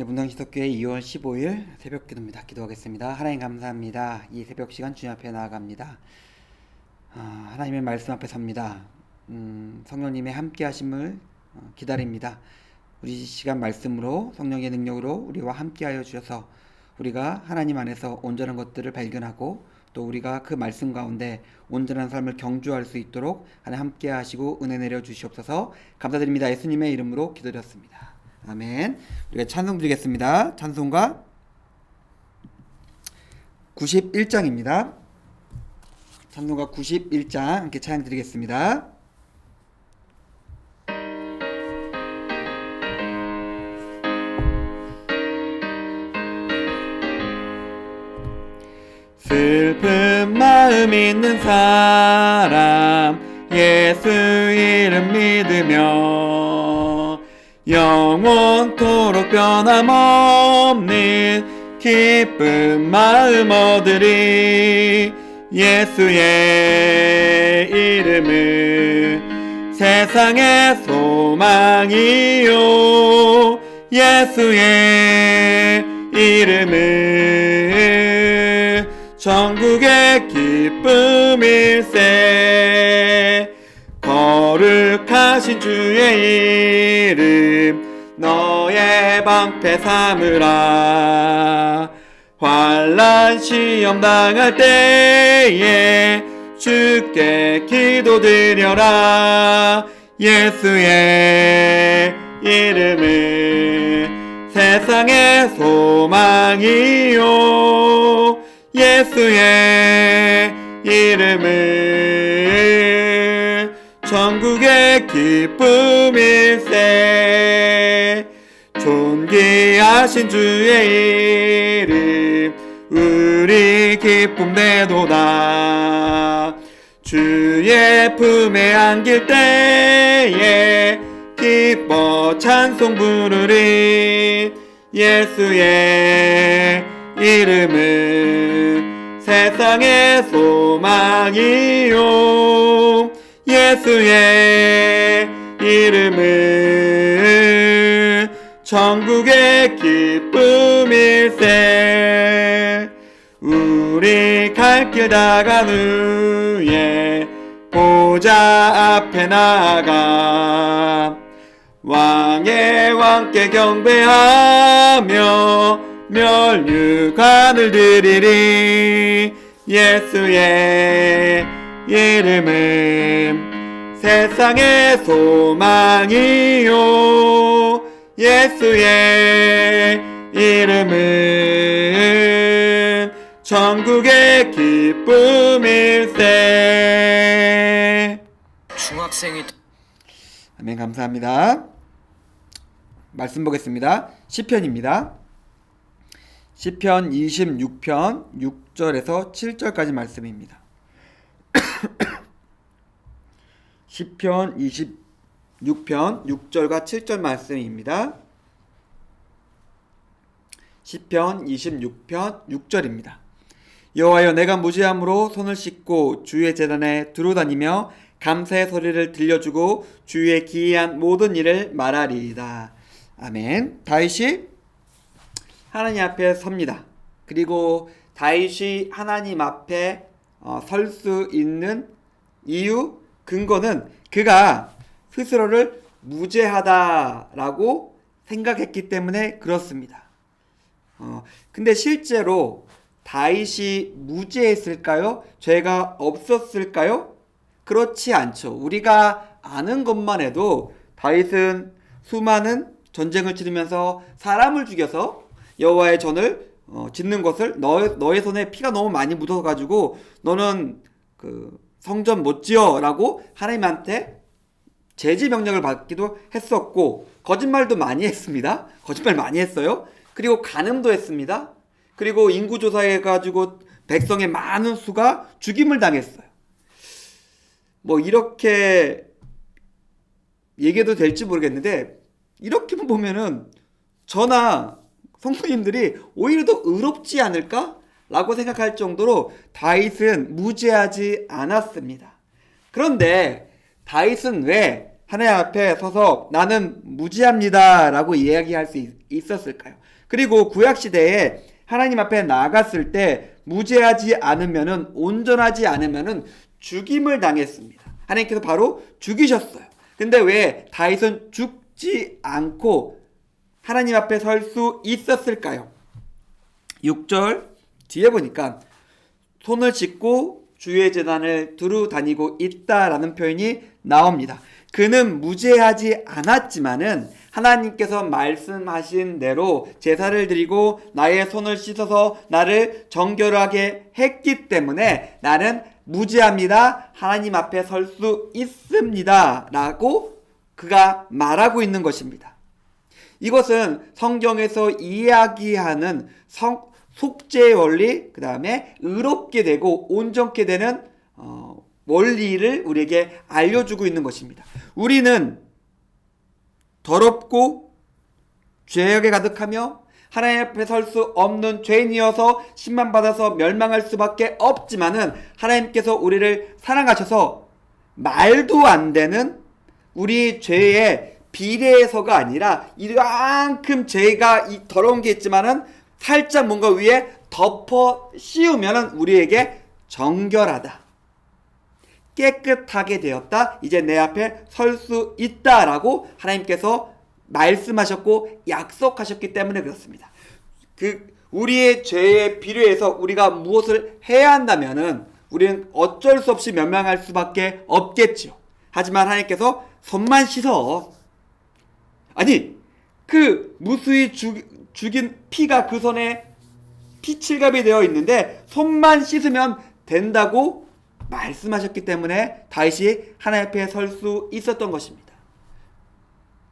문당시석교회 2월 15일 새벽 기도입니다. 기도하겠습니다. 하나님 감사합니다. 이 새벽 시간 주님 앞에 나아갑니다. 하나님의 말씀 앞에 섭니다. 성령님의 함께 하심을 기다립니다. 우리 시간 말씀으로 성령의 능력으로 우리와 함께 하여 주셔서 우리가 하나님 안에서 온전한 것들을 발견하고 또 우리가 그 말씀 가운데 온전한 삶을 경주할 수 있도록 하나님 함께 하시고 은혜 내려 주시옵소서. 감사드립니다. 예수님의 이름으로 기도드렸습니다. 아멘. 우리가 찬송 드리겠습니다. 찬송가 91장입니다. 찬송가 91장 함께 찬양 드리겠습니다. 슬픈 마음 있는 사람 예수 이름 믿으며 영원토록 변함없는 기쁜 마음 얻으리. 예수의 이름은 세상의 소망이요 예수의 이름은 전국의 기쁨일세. 거룩하신 주의 이름 너의 방패 삼으라. 환난 시험 당할 때에 주께 기도드려라. 예수의 이름은 세상의 소망이요 예수의 이름은 전국의 기쁨일세. 존귀하신 주의 이름 우리 기쁨 되도다. 주의 품에 안길 때에 기뻐 찬송 부르리. 예수의 이름은 세상의 소망이요 예수의 이름은 전국의 기쁨일세. 우리 갈 길 다간 후에 보좌 앞에 나아가 왕의 왕께 경배하며 멸류관을 드리리. 예수의 이름은 세상의 소망이요 예수의 이름은 전국의 기쁨일세. 중학생이 아멘. 감사합니다. 말씀 보겠습니다. 시편입니다. 시편 26편 6절에서 7절까지 말씀입니다. 시편 26편 6절과 7절 말씀입니다. 시편 26편 6절입니다. 여호와여 내가 무죄함으로 손을 씻고 주의 제단에 두루다니며 감사의 소리를 들려주고 주의 기이한 모든 일을 말하리이다. 아멘. 다윗이 하나님 앞에 섭니다. 그리고 다윗이 하나님 앞에 설 수 있는 이유, 근거는 그가 스스로를 무죄하다라고 생각했기 때문에 그렇습니다. 근데 실제로 다윗이 무죄했을까요? 죄가 없었을까요? 그렇지 않죠. 우리가 아는 것만 해도 다윗은 수많은 전쟁을 치르면서 사람을 죽여서 여호와의 전을 짓는 것을 너의 손에 피가 너무 많이 묻어가지고 너는 그 성전 못 지어라고 하나님한테 제지 명령을 받기도 했었고 거짓말도 많이 했습니다. 거짓말 많이 했어요. 그리고 간음도 했습니다. 그리고 인구조사해가지고 백성의 많은 수가 죽임을 당했어요. 뭐 이렇게 얘기해도 될지 모르겠는데 이렇게만 보면은 저나 성도님들이 오히려 더 의롭지 않을까? 라고 생각할 정도로 다윗은 무죄하지 않았습니다. 그런데 다윗은 왜 하나님 앞에 서서 나는 무죄합니다 라고 이야기할 수 있었을까요? 그리고 구약시대에 하나님 앞에 나갔을 때 무죄하지 않으면은, 온전하지 않으면은 죽임을 당했습니다. 하나님께서 바로 죽이셨어요. 근데 왜 다윗은 죽지 않고 하나님 앞에 설 수 있었을까요? 6절 뒤에 보니까 손을 짚고 주의 제단을 두루 다니고 있다라는 표현이 나옵니다. 그는 무죄하지 않았지만은 하나님께서 말씀하신 대로 제사를 드리고 나의 손을 씻어서 나를 정결하게 했기 때문에 나는 무죄합니다. 하나님 앞에 설 수 있습니다. 라고 그가 말하고 있는 것입니다. 이것은 성경에서 이야기하는 속죄의 원리, 그 다음에 의롭게 되고 온전케 되는 원리를 우리에게 알려주고 있는 것입니다. 우리는 더럽고 죄악에 가득하며 하나님 앞에 설 수 없는 죄인이어서 심판받아서 멸망할 수밖에 없지만은 하나님께서 우리를 사랑하셔서 말도 안 되는 우리 죄의 비례해서가 아니라 이만큼 죄가 더러운 게 있지만은 살짝 뭔가 위에 덮어 씌우면은 우리에게 정결하다, 깨끗하게 되었다, 이제 내 앞에 설 수 있다라고 하나님께서 말씀하셨고 약속하셨기 때문에 그렇습니다. 우리의 죄에 비례해서 우리가 무엇을 해야 한다면은 우리는 어쩔 수 없이 멸망할 수밖에 없겠죠. 하지만 하나님께서 손만 씻어, 아니 그 무수히 죽인 피가 그 손에 피칠갑이 되어 있는데 손만 씻으면 된다고 말씀하셨기 때문에 다윗이 하나님 앞에 설 수 있었던 것입니다.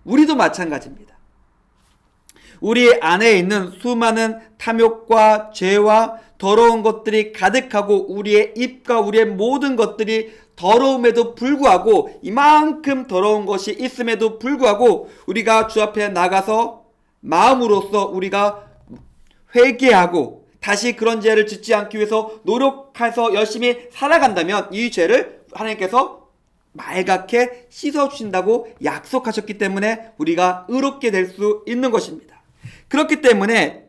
우리도 마찬가지입니다. 우리 안에 있는 수많은 탐욕과 죄와 더러운 것들이 가득하고 우리의 입과 우리의 모든 것들이 더러움에도 불구하고, 이만큼 더러운 것이 있음에도 불구하고 우리가 주 앞에 나가서 마음으로써 우리가 회개하고 다시 그런 죄를 짓지 않기 위해서 노력해서 열심히 살아간다면 이 죄를 하나님께서 말갛게 씻어주신다고 약속하셨기 때문에 우리가 의롭게 될 수 있는 것입니다. 그렇기 때문에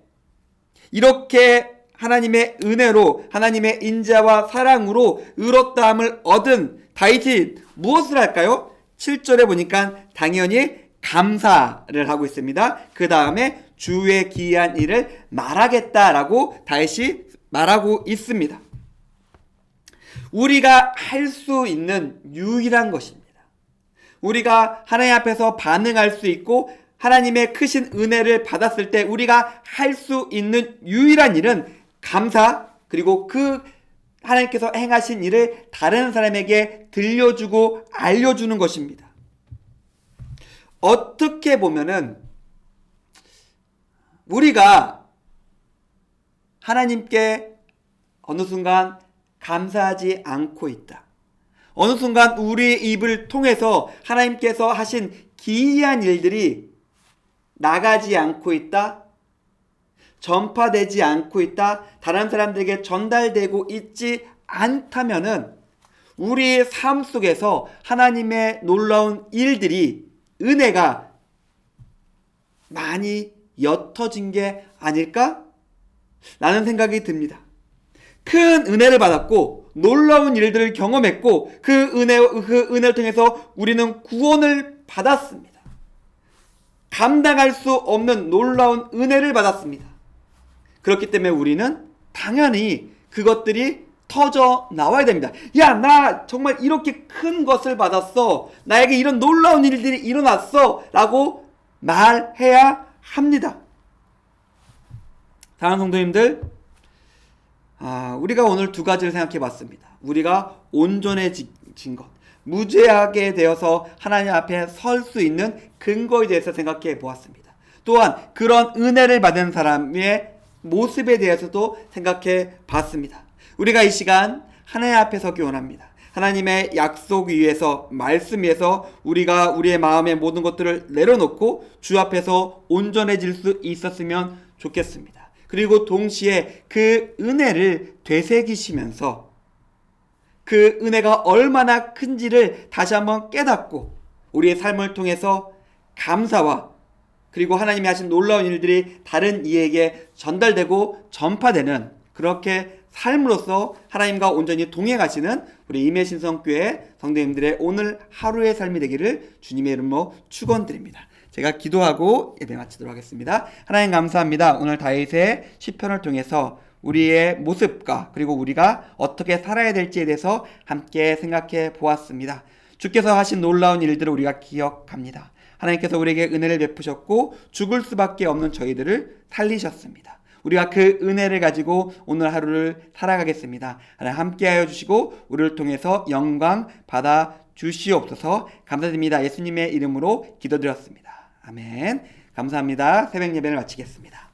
이렇게 하나님의 은혜로, 하나님의 인자와 사랑으로 의롭다함을 얻은 다윗이 무엇을 할까요? 7절에 보니까 당연히 감사를 하고 있습니다. 그 다음에 주의 기이한 일을 말하겠다라고 다윗이 말하고 있습니다. 우리가 할 수 있는 유일한 것입니다. 우리가 하나님 앞에서 반응할 수 있고 하나님의 크신 은혜를 받았을 때 우리가 할 수 있는 유일한 일은 감사, 그리고 그 하나님께서 행하신 일을 다른 사람에게 들려주고 알려주는 것입니다. 어떻게 보면은 우리가 하나님께 어느 순간 감사하지 않고 있다, 어느 순간 우리의 입을 통해서 하나님께서 하신 기이한 일들이 나가지 않고 있다, 전파되지 않고 있다, 다른 사람들에게 전달되고 있지 않다면은 우리의 삶 속에서 하나님의 놀라운 일들이, 은혜가 많이 옅어진 게 아닐까? 라는 생각이 듭니다. 큰 은혜를 받았고 놀라운 일들을 경험했고 그 은혜를 통해서 우리는 구원을 받았습니다. 감당할 수 없는 놀라운 은혜를 받았습니다. 그렇기 때문에 우리는 당연히 그것들이 터져 나와야 됩니다. 야, 나 정말 이렇게 큰 것을 받았어, 나에게 이런 놀라운 일들이 일어났어 라고 말해야 합니다. 사랑하는 성도님들, 우리가 오늘 두 가지를 생각해 봤습니다. 우리가 온전해진 것, 무죄하게 되어서 하나님 앞에 설 수 있는 근거에 대해서 생각해 보았습니다. 또한 그런 은혜를 받은 사람의 모습에 대해서도 생각해 봤습니다. 우리가 이 시간 하나님 앞에 서기 원합니다. 하나님의 약속 위에서, 말씀 위에서 우리가 우리의 마음의 모든 것들을 내려놓고 주 앞에서 온전해질 수 있었으면 좋겠습니다. 그리고 동시에 그 은혜를 되새기시면서 그 은혜가 얼마나 큰지를 다시 한번 깨닫고 우리의 삶을 통해서 감사와 그리고 하나님이 하신 놀라운 일들이 다른 이에게 전달되고 전파되는 그렇게 삶으로써 하나님과 온전히 동행하시는 우리 임해신성교회 성도님들의 오늘 하루의 삶이 되기를 주님의 이름으로 축원드립니다. 제가 기도하고 예배 마치도록 하겠습니다. 하나님 감사합니다. 오늘 다윗의 시편을 통해서 우리의 모습과 그리고 우리가 어떻게 살아야 될지에 대해서 함께 생각해 보았습니다. 주께서 하신 놀라운 일들을 우리가 기억합니다. 하나님께서 우리에게 은혜를 베푸셨고 죽을 수밖에 없는 저희들을 살리셨습니다. 우리가 그 은혜를 가지고 오늘 하루를 살아가겠습니다. 하나님 함께하여 주시고 우리를 통해서 영광 받아 주시옵소서. 감사드립니다. 예수님의 이름으로 기도드렸습니다. 아멘. 감사합니다. 새벽 예배를 마치겠습니다.